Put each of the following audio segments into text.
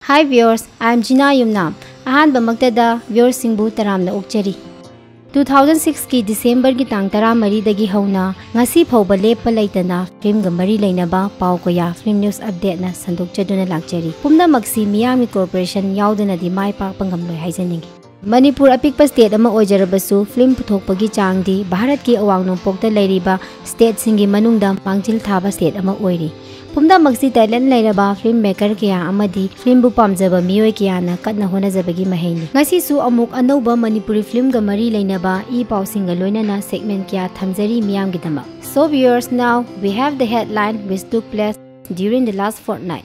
Hi viewers, I am Jeena Yumnam. Ahan bamaktada viewers singbu Thouram na ukchari. 2006 ki December ki tang 13 dagi hauna ngasi phauba lepa laitana film ga mari lainaba pau ko ya film news update na sanduk chaduna lakchari. Pumna maksi Miyami Corporation yaudana di mai pak pangam loi haijaningi. Manipur apikpa state ama oijarabasu film puthokpagi changdi Bharat ki awang nongpokta lairiba state singi manungda mangchil thaba state ama oiri. Pumda maksi talent lairaba film maker kya amadi film bu pamjaba miyoi kya na katna honajabagi mahaini. Ngasi su amuk anauba Manipuri film ga mari lainaba e pausinga loinana segment kya thamjari miyam gidama. So viewers, now we have the headline which took place during the last fortnight.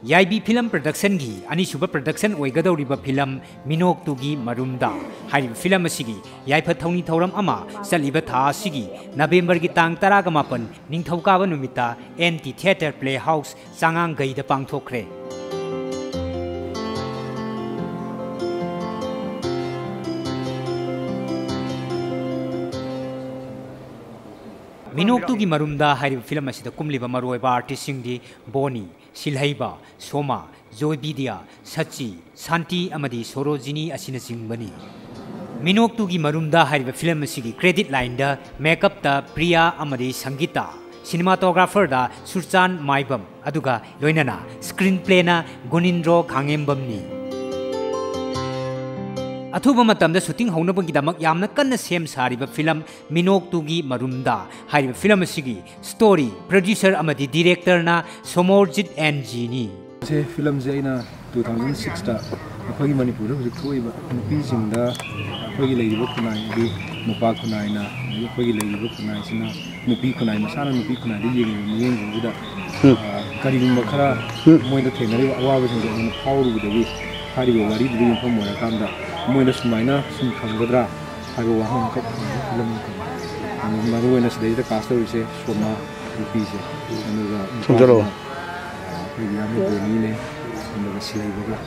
Yaipha film production gi ani suba production oigadoriba film Meenoktugi Marumda hari film asigi Yaipha Thouni Thouram ama saliba tha asigi November gi tang 18 ningthauka ba numita NT Theatre Playhouse sangang gaida pangthokre. Meenoktugi Marumda hari film asida kumliba maroiba artist singdi Boni Silhaiba, Soma, Joy Bidia, Sachi, Santi Amadi, Sorojini Asina Singbani. Meenoktugi Marumda hariba film asigi credit line da makeup ta Priya Amadi Sangita, cinematographer da Surchan Maibam, aduga loinana screenplay na Gunindro Khangembamni. Athuba matamda shooting haunabagi damak yamna kanna sem sariba film Meenoktugi Marumda hariba film asigi story producer amadi director na Somorjit and Jeena. Se film je ina 2006 ta akhoi Manipur hu thoiba nupi singda akhoi leiba kunai di nupa kunai na akhoi leiba kunai sina nupi kunai masana nupi kunai di yeng da kari makhara moida thenari awabe sing pauru de hariba wari di info mora kamda moina sumaina sum khamgadra haibo waham ka film maru wena sidai da cast rise soma rupi se anuga sunjaro yamu boni ne anuga silai baga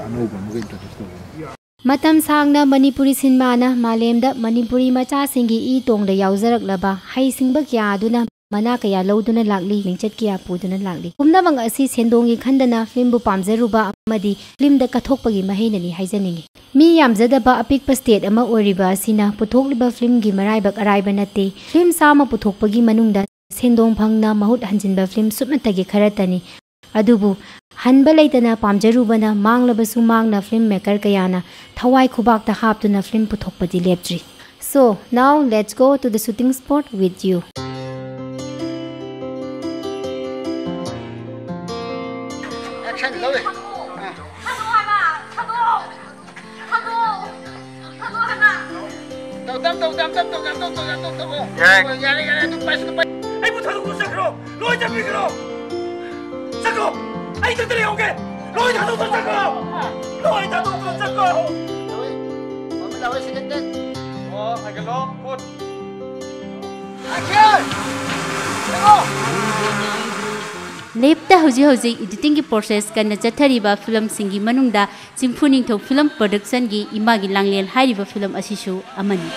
anu bamu ga introduce Matam sangna Manipuri cinema na malemda Manipuri macha singi e tongda yauzarak laba hai singba kya aduna mana kaya lauduna lakli lingchat kya puduna lakli. Pumna bang asi sendongi khandana film bu pamjaruba amadi film da kathokpagi mahainani haijaningi. Mi yamjadaba apikpa state ama oriba asina puthokliba film gi maraibak araiba nate film sama puthokpagi manungda sendong phangna mahut hanjinba film sumnatagi kharatani. Adubu hanba laitana pamjarubana manglabasu mangna film maker kayana thawai khubakta haptuna film puthokpadi leptri. So now let's go to the shooting spot with you. Action, love it. Lepta hoji editing ki process kana chathariba film singi manungda Singphuning tho film production gi Imagee Langlen hariba film asishu amani.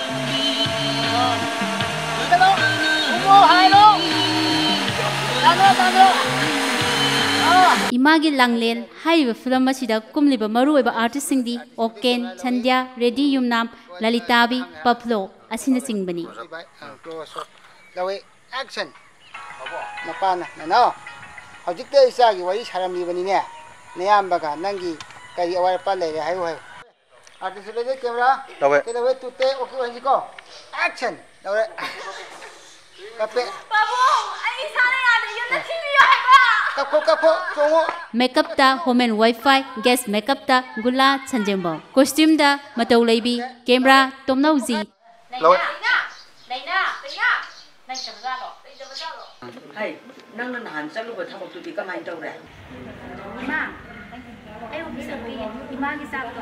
Imagee Langlen hariba film asida kumliba maruiba artist singdi Oken, Chandya, Reddy Yumnam, Lalitabi, Paplo asina singbani. Action. Napana, no. Hojikte isagi wari saramli bani ne nayambaga nangi kai awar pa le hayu hayu artist le camera ke tutte okay wanji ko action dawe kape babu ai sare ade yona tv haiba kapo chongo makeup ta home and wifi guest makeup ta gula chanjembo costume da matau leibi camera tomnauji laina nang chamra lo Hey, nang nahan sa lugar habang tuti ka main daw rin. Ima, ayaw sabihin, Imagee sakto.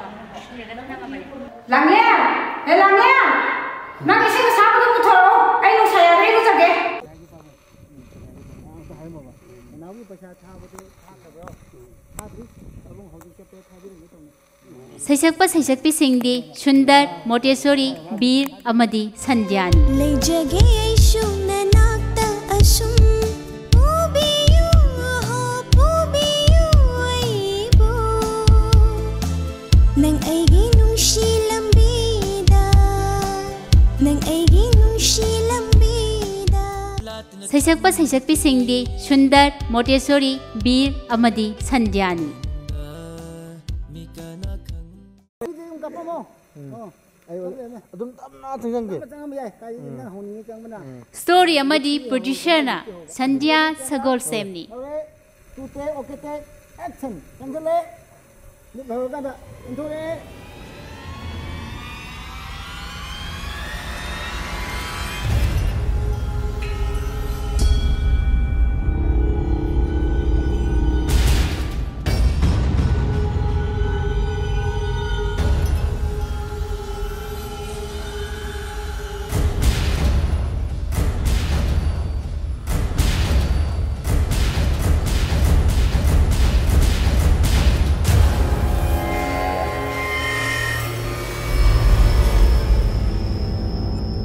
Langlen! Langlen! Nang isip kasama ko po, ay nung saya rin ko sa Saisak Saisak Singdi, Sundar, Montessori, Bir, Amadi, Sanjani. Saisak Singdi, Sundar, Montessori, Bir, Amadi, Sanjani. Story Amadi producer na Sandhya Sagol Semni.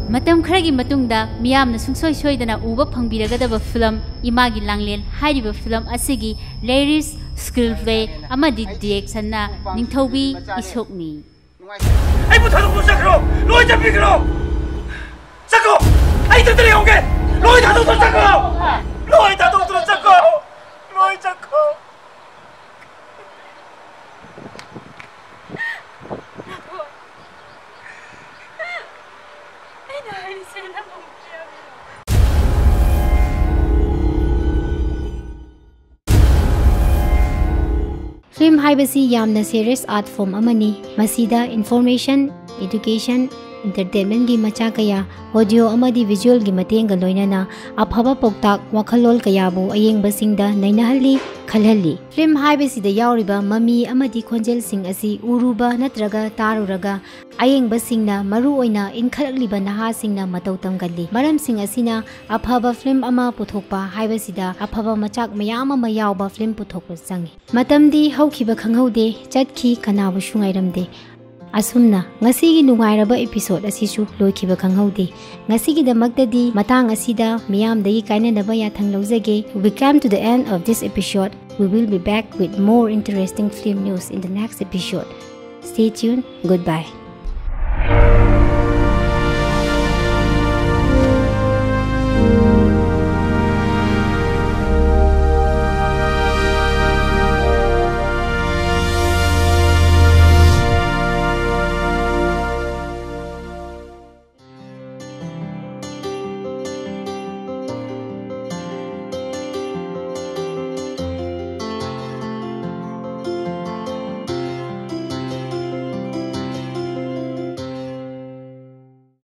Matam kharagi matungda miyamna sungsoi soidana uba phangbiragadaba film Imagee Langlen hairiba film asigi lyrics screenplay amadi direction na Ningthaubi Isokni. Ai bu thadu sakro loi japikro sakro ai tadre honge loi thadu sakro loi thadu sakro loi sakro Film haibasi yamna serious art form amani masida information education entertainment gi macha kaya audio amadi visual gi matenga loinana aphaba poktak wakhalol kaya bu ayeng basingda nainahalli khalhalli film haibasi da yauriba mami amadi khonjel sing asi uruba natraga taruraga ayeng basingna maru oina inkhalakliba naha singna matau tamgalli maram sing asina aphaba film ama puthokpa haibasida aphaba machak mayam ama yawba film puthokpa changi matamdi haukiba khanghaude chatki kanabu shungairamde Asumna ngasigi nungairaba episode asisu loikiba khanghaude ngasigi damakdadi matang asida miyamdagi kainanaba yathang lawjage. We come to the end of this episode. We will be back with more interesting film news in the next episode. Stay tuned. Goodbye.